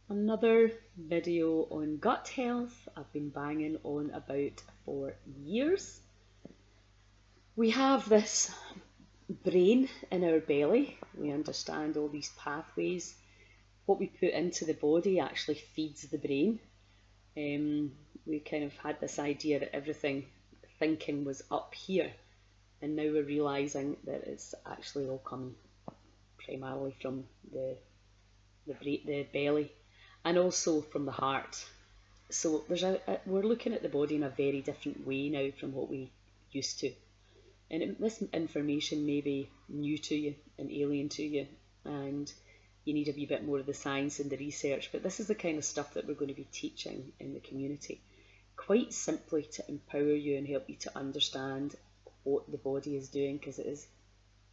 Another video on gut health I've been banging on about for years. We have this brain in our belly. We understand all these pathways. What we put into the body actually feeds the brain. We kind of had this idea that everything thinking was up here, and now we're realizing that it's actually all coming primarily from the belly and also from the heart. So we're looking at the body in a very different way now from what we used to. And this information may be new to you and alien to you, and you need a wee bit more of the science and the research, but this is the kind of stuff that we're going to be teaching in the community, quite simply to empower you and help you to understand what the body is doing, because it is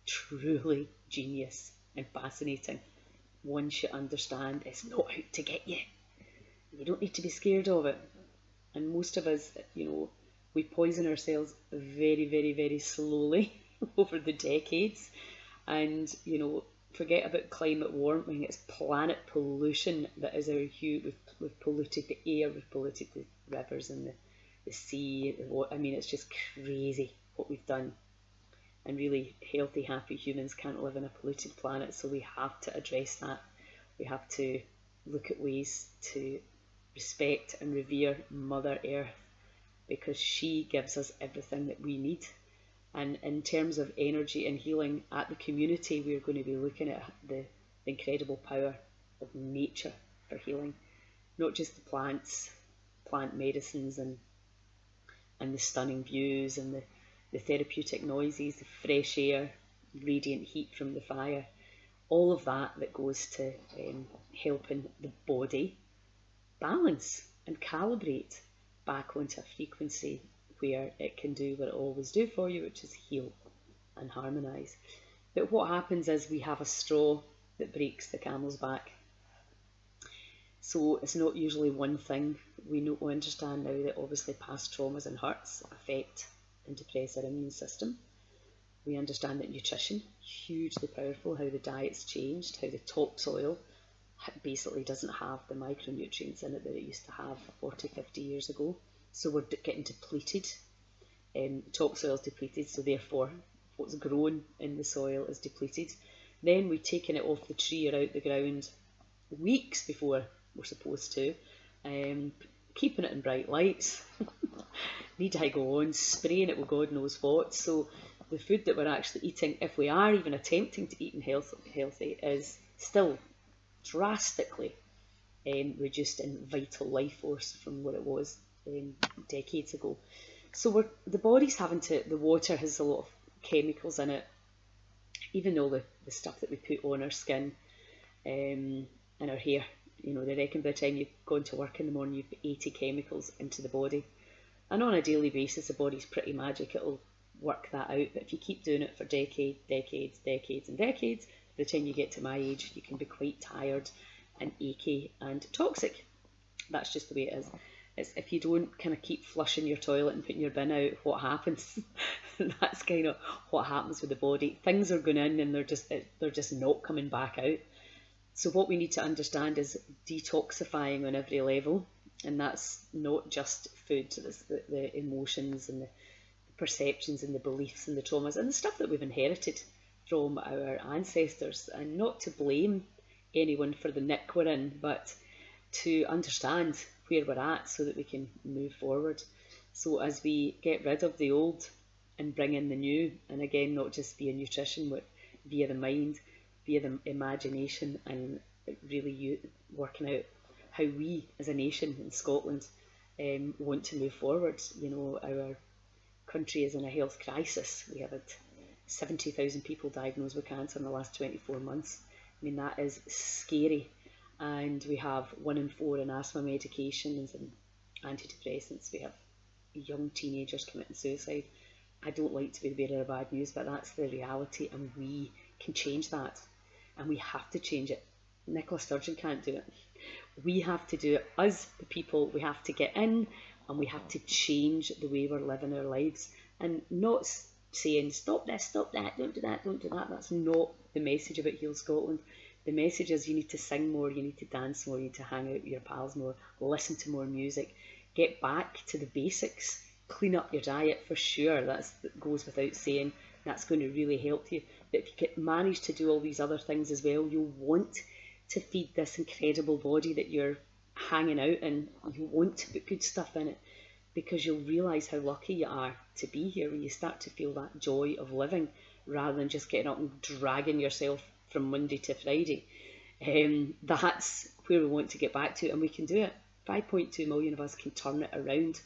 truly genius and fascinating. Once you understand, it's not out to get you. You don't need to be scared of it. And most of us, we poison ourselves very, very, very slowly over the decades. And, forget about climate warming. It's planet pollution that is our hue. We've polluted the air, we've polluted the rivers and the sea. It's just crazy what we've done. And really healthy, happy humans can't live on a polluted planet, so we have to address that. We have to look at ways to respect and revere Mother Earth, because she gives us everything that we need. And in terms of energy and healing at the community, we're going to be looking at the incredible power of nature for healing, not just the plants, plant medicines and the stunning views and the therapeutic noises, the fresh air, radiant heat from the fire, all of that goes to helping the body balance and calibrate back onto a frequency where it can do what it always do for you, which is heal and harmonise. But what happens is we have a straw that breaks the camel's back. So it's not usually one thing. We understand now that obviously past traumas and hurts affect and depress our immune system. We understand that nutrition, hugely powerful, how the diet's changed, how the topsoil basically doesn't have the micronutrients in it that it used to have 40, 50 years ago. So we're getting depleted. Topsoil is depleted, so therefore what's grown in the soil is depleted. Then we've taken it off the tree or out the ground weeks before we're supposed to, keeping it in bright lights. Need I go on, spraying it with God knows what. So the food that we're actually eating, if we are even attempting to eat healthy, is still drastically reduced in vital life force from what it was decades ago. So the body's the water has a lot of chemicals in it, even though the stuff that we put on our skin and our hair, they reckon by the time you've gone to work in the morning, you've put 80 chemicals into the body. And on a daily basis, the body's pretty magic. It'll work that out. But if you keep doing it for decades, and decades, by the time you get to my age, you can be quite tired and achy and toxic. That's just the way it is. It's if you don't kind of keep flushing your toilet and putting your bin out, what happens? That's kind of what happens with the body. Things are going in and they're just not coming back out. So what we need to understand is detoxifying on every level. And that's not just food, so it's the emotions and the perceptions and the beliefs and the traumas and the stuff that we've inherited from our ancestors. And not to blame anyone for the nick we're in, but to understand where we're at so that we can move forward. So as we get rid of the old and bring in the new, and again, not just via nutrition, but via the mind, via the imagination, and really working out how we as a nation in Scotland want to move forward. Our country is in a health crisis. We have had 70,000 people diagnosed with cancer in the last 24 months. That is scary. And we have 1 in 4 in asthma medications and antidepressants. We have young teenagers committing suicide. I don't like to be the bearer of bad news, but that's the reality, and we can change that. And we have to change it. Nicola Sturgeon can't do it. We have to do it. Us, the people, we have to get in and we have to change the way we're living our lives. And not saying, stop this, stop that, don't do that, don't do that. That's not the message about Heal Scotland. The message is you need to sing more, you need to dance more, you need to hang out with your pals more, listen to more music, get back to the basics, clean up your diet for sure. That goes without saying. That's going to really help you. But if you can manage to do all these other things as well, you'll want to feed this incredible body that you're hanging out in. You want to put good stuff in it, because you'll realise how lucky you are to be here when you start to feel that joy of living, rather than just getting up and dragging yourself from Monday to Friday. That's where we want to get back to, and we can do it. 5.2 million of us can turn it around,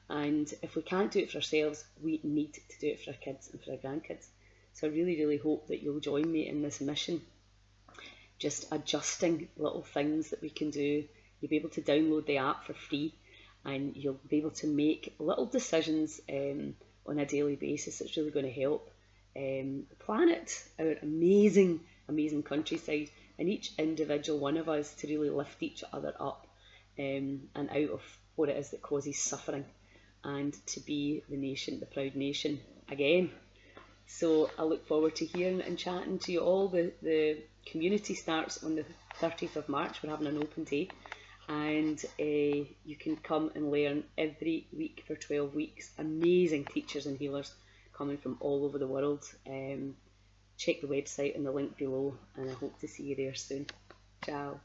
and if we can't do it for ourselves, we need to do it for our kids and for our grandkids. So I really, really hope that you'll join me in this mission, just adjusting little things that we can do. You'll be able to download the app for free, and you'll be able to make little decisions on a daily basis. It's really going to help the planet, our amazing, amazing countryside, and each individual one of us to really lift each other up and out of what it is that causes suffering, and to be the nation, the proud nation again. So I look forward to hearing and chatting to you all. The community starts on the 30th of March. We're having an open day, and you can come and learn every week for 12 weeks. Amazing teachers and healers coming from all over the world. Check the website and the link below, and I hope to see you there soon. Ciao.